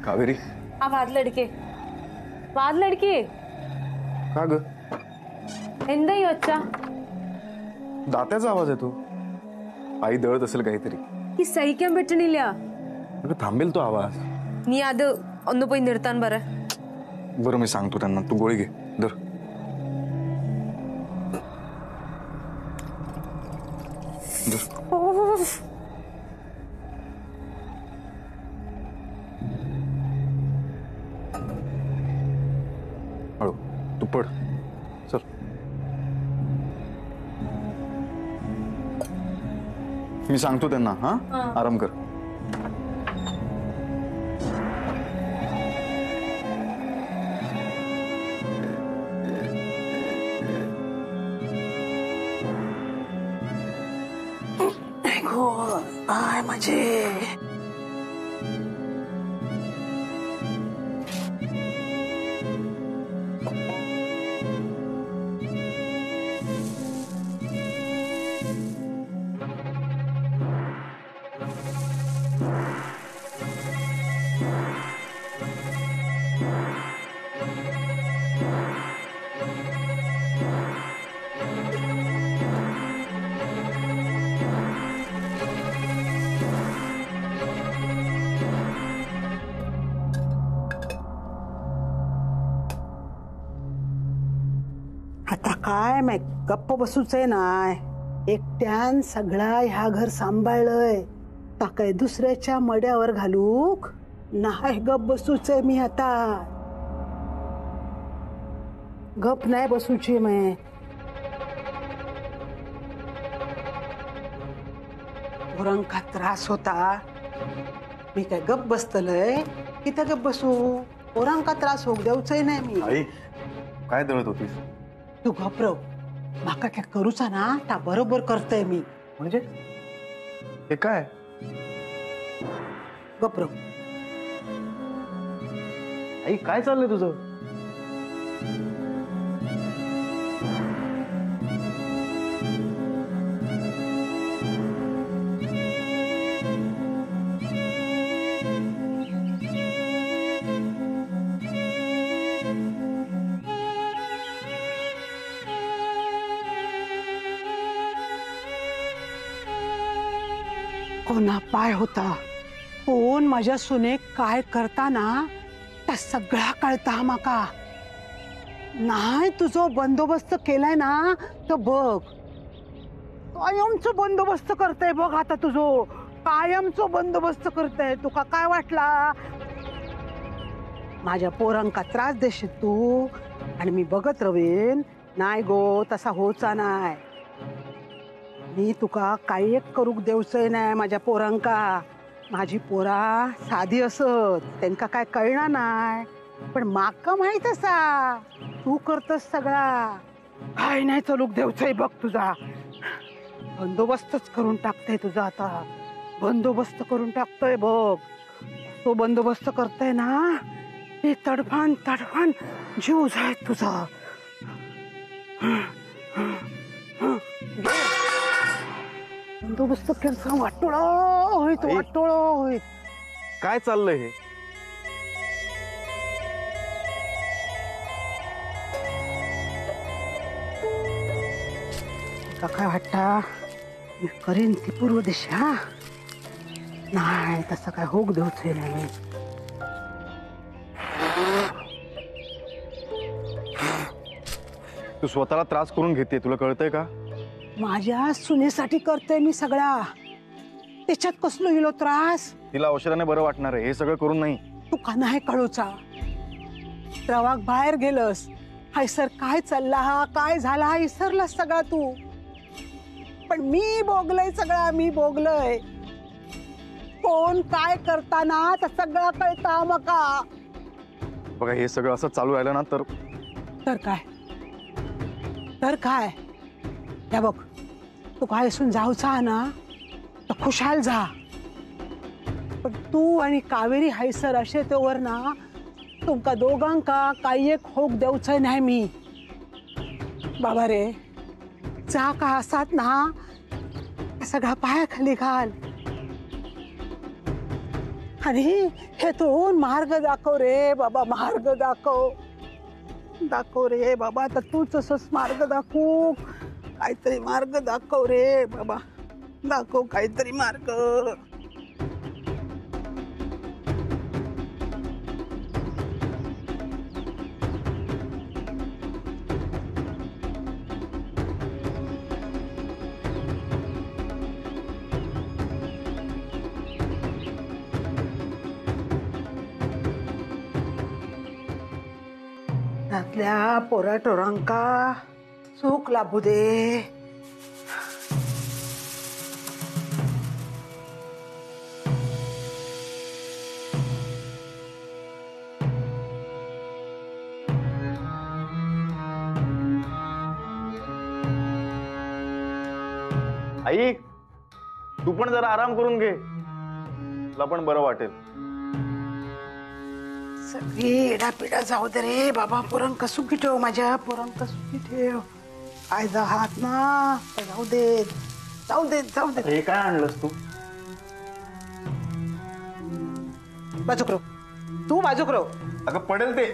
कावेरी वाद लड़के का ग ಎಂದೈ వచ్చా दात्याचा आवाज येतो आई दळत असेल काहीतरी ಈ ಸಹಿക്കാൻ പറ്റണില്ല अगं थांबेल तो आवाज നീ അത് ഒന്ന് പോയി നിർത്താൻ പറ बरं मी सांगतो त्यांना तू गोळी घे धर हळू तू पड चल मी सांगतो त्यांना हा आराम कर आय मजे आता काय माहित गप्प बसूच आहे नाय एकट्यान सगळा ह्या घर सांभाळलंय ता काय दुसऱ्याच्या मड्यावर घालूक नाही गप बसूच आहे मी आता गप नाही बसूची मैं पोरांका त्रास होता मी काय गप बसतलय किती गप बसू पोरांका त्रास होऊ देऊचंय नाही मी आई काय दळत होतीस तू घाबरव माका काय करूचा ना ता बरोबर करतय मी म्हणजे हे काय घाबरव आई काय चाललंय तुझं कोणा पाय होता कोण माझ्या सुनेक काय करताना त्या सगळा कळता माका नाही तुझो बंदोबस्त केलाय ना तो बघ कायमचो बंदोबस्त करताय बघ आता तुझो कायमचो बंदोबस्त करताय तुका काय वाटला माझ्या पोरांका त्रास देशील तू आणि मी बघत रवेन नाही गो तसा होचा नाही मी तुका काही एक करूक देऊचंय नाही माझ्या पोरांका माझी पोरा साधी असत त्यांका काय कळणार नाही पण माका माहित असा तू करतस सगळा काय नाही चलूक देऊचंय बघ तुझा बंदोबस्तच करून टाकतोय तुझा आता बंदोबस्त करून टाकतोय बघ तो बंदोबस्त करतोय ना ते तडफान तडफान जीव जाय तुझा बंदोबस्त केला वाटोळा होय तो वाटोळा होय काय चाललंय हे काय वाटता मी करीन ती पूर्व दिशा नाही तसं काय होक देऊच नाही तू स्वतःला त्रास करून घेते तुला कळतंय का माझ्या सुनेसाठी करते मी सगळा त्याच्यात कसलो इलो त्रास तिला औषधाने बरं वाटणार आहे हे सगळं करून नाही तू का नाही कळूचा प्रवाक बाहेर गेलस हायसर काय चालला हा काय झाला हा विसरलास सगळा तू. पण मी भोगलय सगळा मी भोगलय. कोण काय करताना तर सगळं कळता मका. बघा हे सगळं असं चालू राहिलं ना तर तर काय या बघ तू काय असून जाऊचा ना तर खुशाल जा. पण तू आणि कावेरी हायसर असे तोवर ना तुमका दोघांका काही एक होक देऊच नाही मी. बाबा रे जा का असात ना सगळा पायाखाली घाल आणि हे तो मार्ग दाखव रे बाबा. मार्ग दाखव रे बाबा. आता तूच असंच मार्ग दाखवू काहीतरी मार्ग दाखव रे बाबा. दाखव काहीतरी मार्ग. त्यातल्या पोराटोरांका सुख लाभू दे. आई तू पण जरा आराम करून घे, तुला पण बरं वाटेल. सगळी एडापिडा जाऊ दे रे बाबा. पोरांका सुखी ठेव माझ्या पोरांका सुखी ठेव. आयदा हात ना जाऊ दे हे काय आणलंस तू? बाजूक रो तू बाजूक रो. अगं पडेल ते.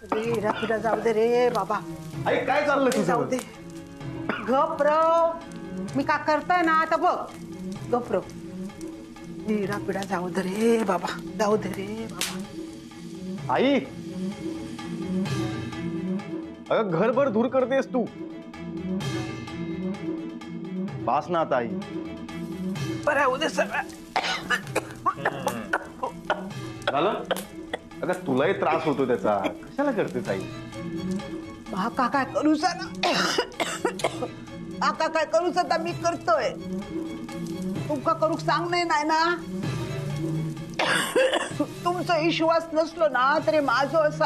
सगळी एडापिडा जाऊ दे रे बाबा. आई काय चाललं तुझं? जाऊ दे गप रव. मी का करताय ना आता बघ. गप रव. एडापिडा जाऊ दे रे बाबा. जाऊ दे रे बाबा. आई अगं घरभर धूर करतेस तू. बास ना आता आई. बरं उद्या सगळं झालं. अगं तुलाही त्रास होतो त्याचा, कशाला करतेस आई? काका काय करूच ना. काका काय करूच आता मी करतोय. तुमका करूक सांग नाही ना. तुमचा विश्वास नसलो ना तरी माझं असा.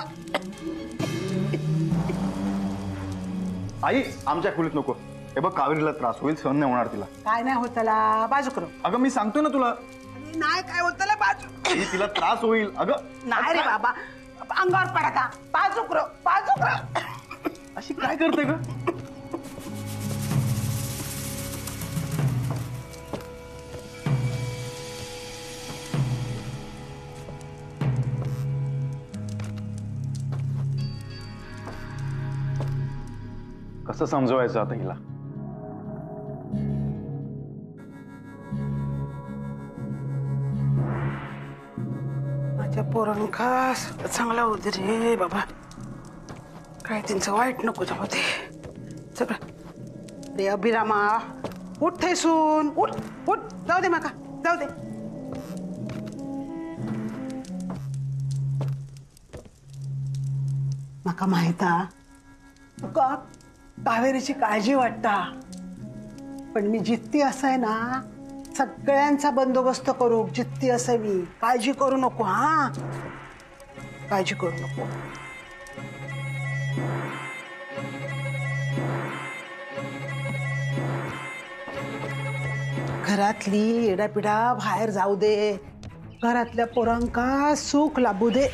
आई आमच्या खोलीत नको. हे बघ कावेरीला त्रास होईल, सहन नाही होणार तिला. काय नाही होत त्याला. बाजू करो. अगं मी सांगतोय ना तुला. नाही काय होत त्याला. बाजू आई, तिला त्रास होईल. अगं नाही रे बाबा. अंगावर पडा का. बाजू करो. अशी काय करते ग? कसं समजवायचं आता हिला? माझ्या पोरांका चांगला होते रे बाबा. काय त्यांचं वाईट नको जाऊ दे सगळं. रे अभिरामा उठ थैसून. उठ उठ. जाऊ दे माका जाऊ दे. माका माहिता तुका कावेरीची काळजी वाटता. पण मी जित्ती असाय ना सगळ्यांचा बंदोबस्त करू. जित्ती असं मी. काळजी करू नको. हा काळजी करू नको. घरातली एडापिडा बाहेर जाऊ दे. घरातल्या पोरांका सुख लाभू दे.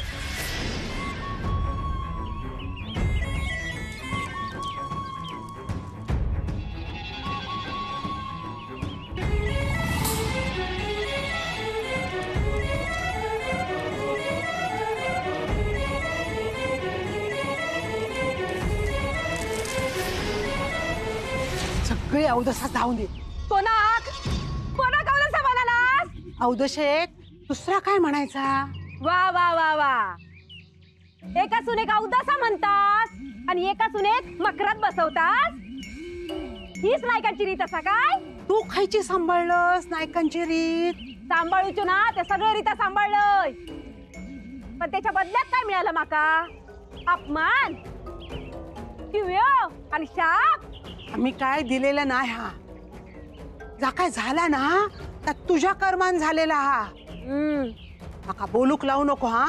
सगळे अवदसा जाऊन दे. कोणा गावला म्हणालास? अवदशेक दुसरा काय म्हणायचा? वा वा वा वा. एका सुनेक उदासा म्हणतात आणि एका सुनेक मकरात बसवतात. हीच नायकांची रीत असा काय? तू खायची सांभाळलंस नायकांची रीत? सांभाळूचो ना ते सगळे रीता सांभाळलंय. पण त्याच्या बदल्यात काय मिळालं माका? अपमान किव्यो आणि शाप. आम्ही काय दिलेलं नाही हा. जा काय झाला ना तर तुझ्या कर्मान झालेला हा. माका बोलूक लावू नको हा.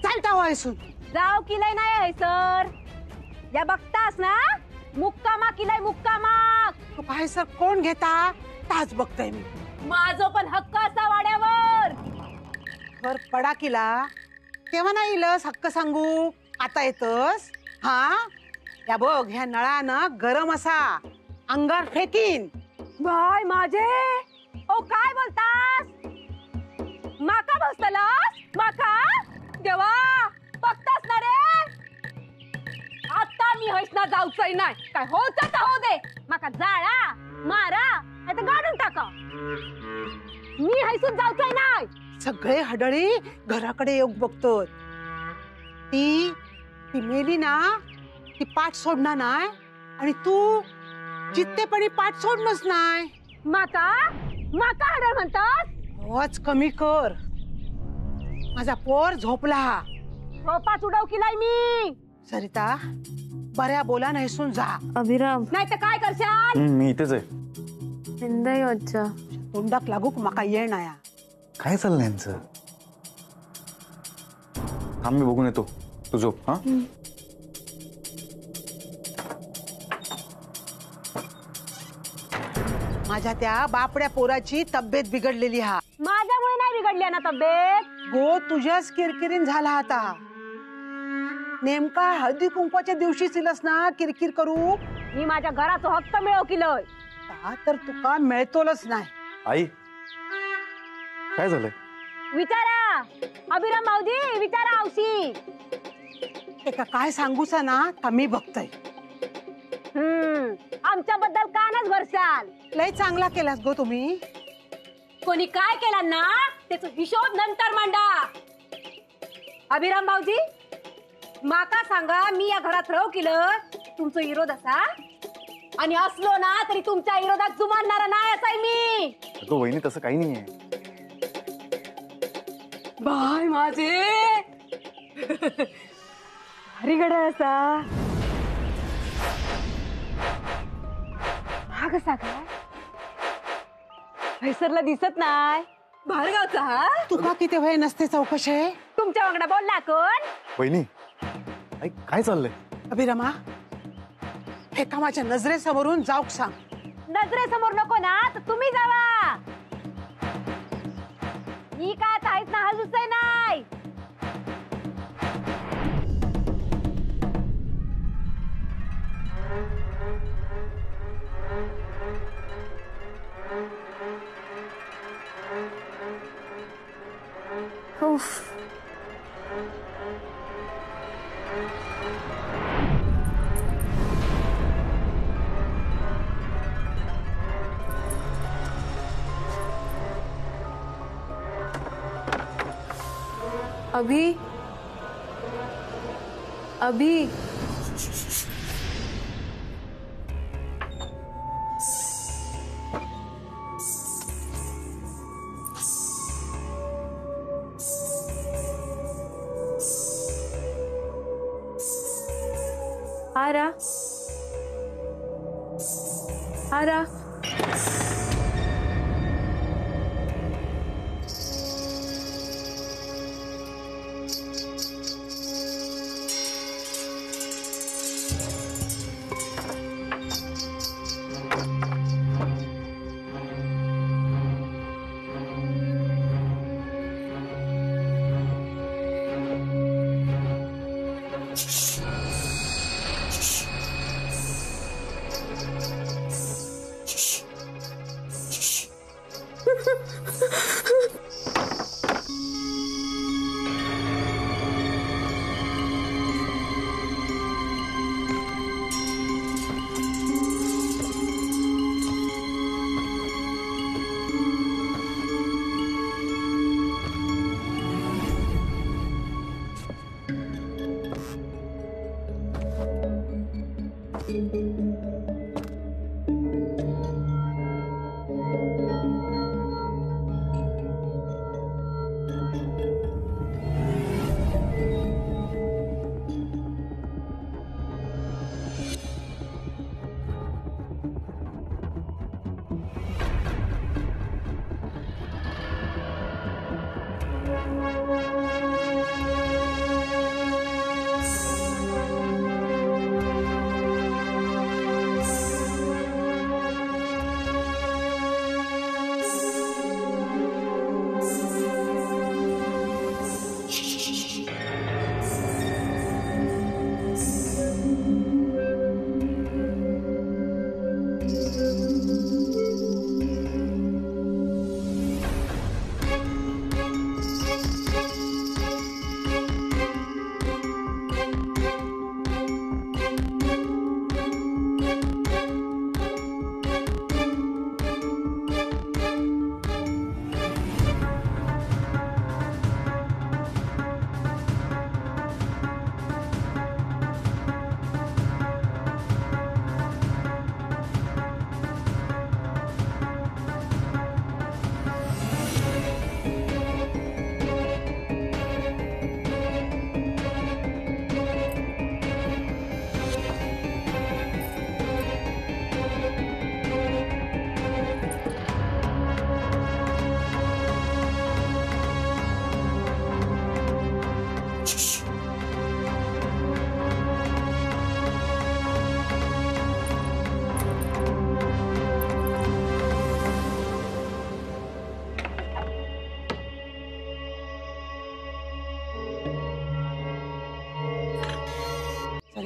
चालता व्हायसून जाव किलय नाही आहे सर. या बघतास ना मुक्कामा किलय मुक्कामा. तू काय सर कोण घेता ताच बघताय मी. माझं पण हक्क असा वाड्यावर. वर पडा किला तेव्हा नाही इलस हक्क सांगू. आता येतस हा. या बघ ह्या नळानं गरम असा अंगार फेकीन. बाय माझे ओ काय बोलतास. माका बसतलास माका. देवा बघतास ना रे. आता मी हसना जाऊचंय नाही. काय होत तर हो दे. माका जाळा मारा नाही तर गाडून टाका. मी हैसून जाऊचंय नाही. सगळे हडळी घराकडे येऊक बघतो. ती ती मेली ना ती पाठ सोडणार नाही. आणि तू जित्तेपणी पाठ सोडणच नाही. माका माका हडळ म्हणतास. आवाज कमी कर. माझा पोर झोपला. झोपाच उडव किलाय मी. सरिता बऱ्या बोला नसून जा. अभिराम नाही तर काय करशाल. मी इथेच आहे. निंदाई अच्छा तोंडाक लागूक माका येणार. काय चाललंय यांचं. थांब मी बघून येतो. तू झोप. हा माझ्या त्या बापड्या पोराची तब्येत बिघडलेली हा. माझ्यामुळे नाही बिघडली ना तब्येत. गो तुझ्याच किरकिरीन झाला आता. नेमका हळदी कुंकवाच्या दिवशी सिलस ना किरकिर करू. मी माझ्या घराचा हक्क मिळव किलोय. का तर तुका मिळतोलच नाही. आई काय झालंय. विचारा अभिराम माऊजी. विचारा औशी. एका काय सांगूचा ना का मी बघतय. आमच्याबद्दल कानच भरसाल. लय चांगला केलास गो तुम्ही. कोणी काय केलं ना त्याचा हिशोब नंतर मांडा. अभिराम भाऊजी माका सांगा. मी या घरात राहू केलं तुमचा विरोध असा. आणि असलो ना तरी तुमच्या विरोधात जुमानणारा नाही असाय मी. तो वहिनी तसं काही नाहीये. बाय माझे भारी गडा असा. हा कसा काय हैसरला दिसत नाही. बाहेरगावचा हा. तुका किती वय नसते चौकशी आहे. तुमच्या वांगडा बोलला कोण. वहिनी आई काय चाललंय. अभिरमा हे का माझ्या नजरेसमोरून जाऊक सांग. नजरेसमोर नको ना तर तुम्ही जावा. ही काय आहेच ना हजूच नाही. उफ अभी अभी आरा आरा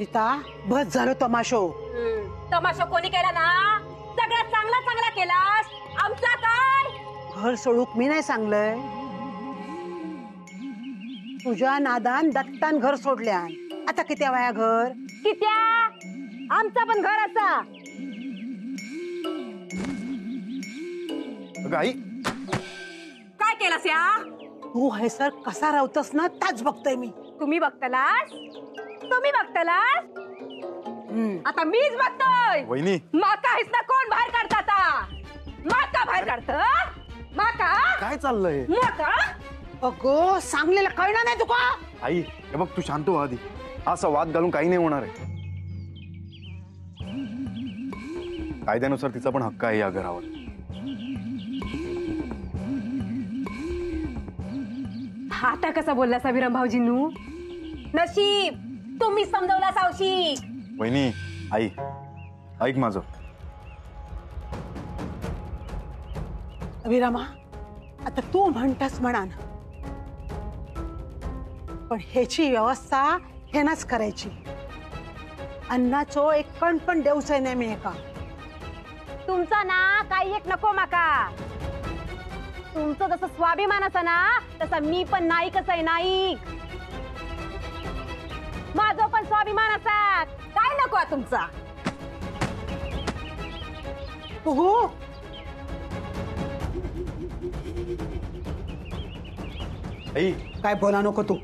रीता बस झालं तमाशो. तमाशा कोणी केला ना? सगळ्यात चांगला चांगला केलास. आमचा काय? घर सोडूक मी नाही सांगलंय. तुझ्या नादान दत्तान घर सोडल्यान. आता किती वया घर? कित्या? आमचा पण घर असा. अगं आई, काय केलास या? तू हे सर कसा राहतस ना ताच बघतोय मी. तुम्ही बघतलास? तुम्ही बघतलास? आता मीच बघतोय. वहिनी. माका हेच ना कोण बाहेर काढता आता? माका बाहेर काढत? माका? काय चाललंय? माका? अगो सांगलेलं कळणार नाही तुका? आई, हे बघ, तू शांत हो आधी. असा वाद घालून काही नाही होणार आहे. कायद्यानुसार तिचा पण हक्क आहे या घरावर. आता कसा बोलला साविराम भाऊजींनू? नशीब तुम्ही समजवला सावशी. वहिनी, आई, ऐक माझं. विरामा, आता तू म्हणतास म्हणा ना, पण ह्याची व्यवस्था ह्यानच करायची. अन्नाचो एक कण पण देवचंय नाही मी एका. तुमचा ना काही एक नको माका. तुमचं जसं स्वाभिमान असं ना तसा मी पण नाईकच आहे. नाईक माझं पण स्वाभिमान असा. काय नको आहे तुमचा? बघू आई, काय बोला नको तू.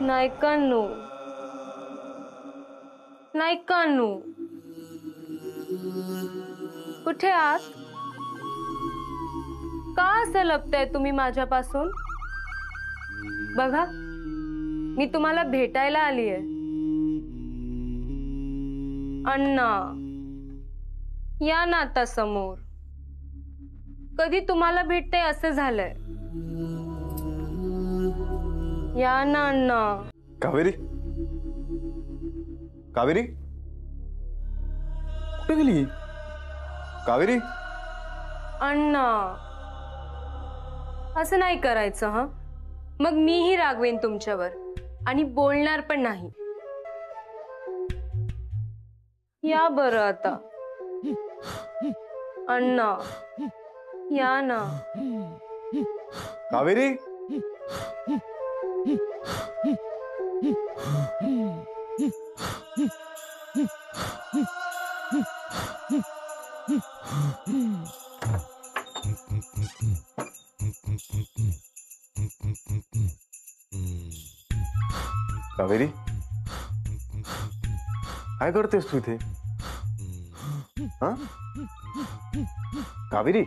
नायकांनो, नायकांनो, कुठे आहात? का असं लपताय तुम्ही माझ्यापासून? बघा, मी तुम्हाला भेटायला आलीय. अण्णा, या ना आता समोर. कधी तुम्हाला भेटते असं झालंय. या ना अण्णा. कावेरी, कावेरी कुठे गेली? कावेरी. अण्णा, असं नाही करायचं. हा, मग मीही रागवेन तुमच्यावर आणि बोलणार पण नाही. या बरं आता. अण्णा, या ना. कावेरी. कावेरी, काय करतेस तू इथे? हा? कावेरी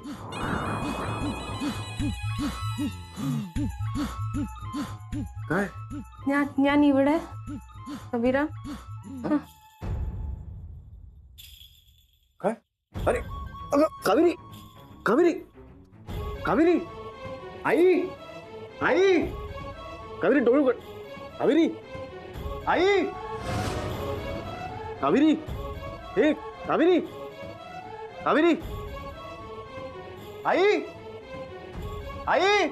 काय ज्ञान इवड कबीरा काय अरे अगं कावेरी कावेरी कावेरी आई आई कावेरी डोळे उघड कावेरी आई कावेरी हे कावेरी कावेरी आई आई